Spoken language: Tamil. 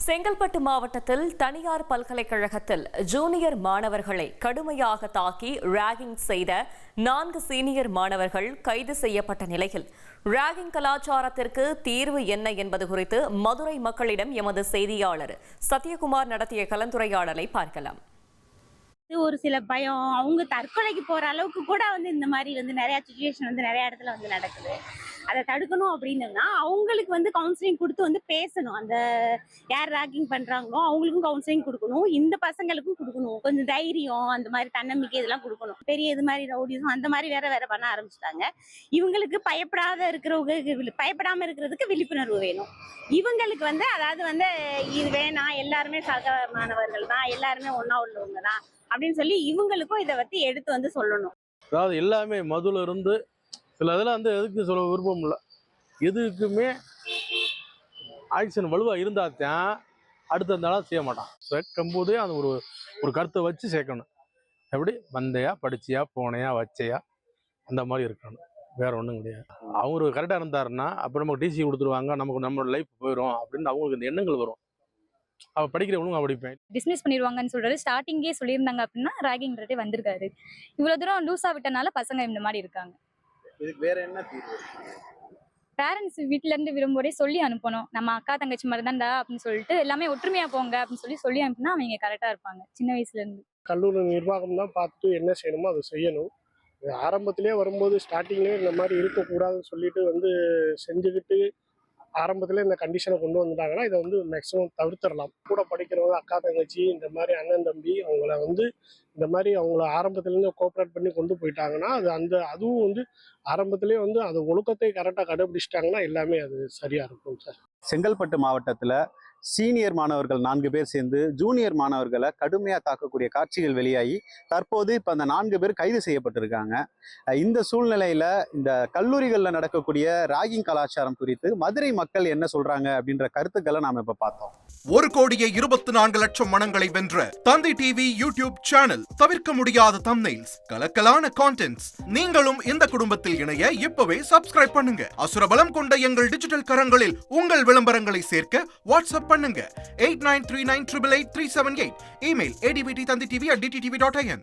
செங்கல்பட்டு மாவட்டத்தில் தனியார் பல்கலைக்கழகத்தில் ஜூனியர் மாணவர்களை கடுமையாக தாக்கி ராகிங் செய்த 4 சீனியர் மாணவர்கள் கைது செய்யப்பட்ட நிலையில் ராகிங் கலாச்சாரத்திற்கு தீர்வு என்ன என்பது குறித்து மதுரை மக்களிடம் எமது செய்தியாளர் சத்யகுமார் நடத்திய கலந்துரையாடலை பார்க்கலாம். ஒரு சில பயம், அவங்க தற்கொலைக்கு போற அளவுக்கு கூட இந்த மாதிரி நிறைய சிச்சுவேஷன் நிறைய இடத்துல நடக்குது. அதை தடுக்கணும் அப்படின்னா அவங்களுக்கு கவுன்சிலிங் கொடுத்து பேசணும். அந்த யார் ராகிங் பண்றாங்களோ அவங்களுக்கும் கவுன்சிலிங் கொடுக்கணும், இந்த பசங்களுக்கும் கொடுக்கணும். கொஞ்சம் தைரியம், அந்த மாதிரி தன்னம்பிக்கை இதெல்லாம் கொடுக்கணும். பெரிய இது மாதிரி ரவுடிசம் அந்த மாதிரி வேற பண்ண ஆரம்பிச்சிட்டாங்க. இவங்களுக்கு பயப்படாம இருக்கிறதுக்கு விழிப்புணர்வு வேணும். இவங்களுக்கு அதாவது இது வேணாம், எல்லாருமே சக மாணவர்கள் தான், எல்லாருமே ஒன்னா உள்ளவங்க தான் அப்படின்னு சொல்லி இவங்களுக்கும் இதை பத்தி எடுத்து சொல்லணும். அதாவது எல்லாமே மதுல இருந்து சில இதெல்லாம் எதுக்கு சொல்ல விருப்பம் இல்லை. எதுக்குமே ஆக்ஷன் வலுவாக இருந்தால் தான் அடுத்த நாளாக செய்ய மாட்டான். சேர்க்கும்போதே அது ஒரு கருத்தை வச்சு சேர்க்கணும். எப்படி வந்தையா, படிச்சியா, போனையா, வச்சையா, அந்த மாதிரி இருக்கணும். வேற ஒன்றும் கிடையாது. அவங்க கரெக்டாக இருந்தாருன்னா அப்புறம் நமக்கு டிசி கொடுத்துருவாங்க, நம்மளோட லைஃப் போயிடும் அப்படின்னு அவங்களுக்கு இந்த எண்ணங்கள் வரும். அவ படிக்கிறவங்களும் படிப்பேன் டிஸ்மிஸ் பண்ணிடுவாங்கன்னு சொல்றாரு. ஸ்டார்டிங்கே சொல்லியிருந்தாங்க அப்படின்னா ராகிங்கிறதே வந்திருக்காரு. இவ்வளவு தூரம் லூஸா விட்டனால பசங்க இந்த மாதிரி இருக்காங்க. இதுக்கு வேற என்ன தீர்வு? பேரண்ட்ஸ் வீட்டுல இருந்து விரும்புறே சொல்லி அனுப்பணும். நம்ம அக்கா தங்கச்சி மாதிரி தான்டா அப்படின்னு சொல்லிட்டு எல்லாமே ஒற்றுமையா போங்க அப்படின்னு சொல்லி அனுப்புனா அவங்க கரெக்டா இருப்பாங்க. சின்ன வயசுல இருந்து கல்லூரி நிர்வாகம் தான் பார்த்துட்டு என்ன செய்யணுமோ அதை செய்யணும். ஆரம்பத்திலே வரும்போது ஸ்டார்டிங்லேயே இந்த மாதிரி இருக்கக்கூடாதுன்னு சொல்லிட்டு செஞ்சுக்கிட்டு ஆரம்பத்தில் இந்த கண்டிஷனை கொண்டு வந்துட்டாங்கன்னா இதை மேக்ஸிமம் தவிர்த்திடலாம். கூட படிக்கிறவங்க அக்கா தங்கச்சி, இந்த மாதிரி அண்ணன் தம்பி, அவங்கள இந்த மாதிரி அவங்கள ஆரம்பத்துலேருந்து கோஆப்ரேட் பண்ணி கொண்டு போயிட்டாங்கன்னா அதுவும் ஆரம்பத்திலே அது ஒழுக்கத்தை கரெக்டாக கடைபிடிச்சிட்டாங்கன்னா எல்லாமே அது சரியாக இருக்கும் சார். செங்கல்பட்டு மாவட்டத்தில் சீனியர் மாணவர்கள் 4 பேர் சேர்ந்து ஜூனியர் மாணவர்களை கடுமையாக தாக்கக்கூடிய காட்சிகள் வெளியாகி தற்போது இப்போ அந்த 4 பேர் கைது செய்யப்பட்டிருக்காங்க. இந்த சூழ்நிலையில் இந்த கல்லூரிகளில் நடக்கக்கூடிய ராகிங் கலாச்சாரம் குறித்து மதுரை மக்கள் என்ன சொல்றாங்க அப்படின்ற கருத்துக்களை நாம இப்ப பார்த்தோம். 1,24,00,000 மனங்களை வென்ற தந்தி டிவி யூடியூப் சேனல், தவிர்க்க முடியாத தம்ப்நெயில்ஸ், கலக்கலான கான்டென்ட்ஸ். நீங்களும் இந்த குடும்பத்தில் இணைய இப்பவே சப்ஸ்கிரைப் பண்ணுங்க. அசுரபலம் கொண்ட எங்கள் டிஜிட்டல் கரங்களில் உங்கள் விளம்பரங்களை சேர்க்க வாட்ஸ்அப் பண்ணுங்க 8939888378. Email advttanditv@dttv.in.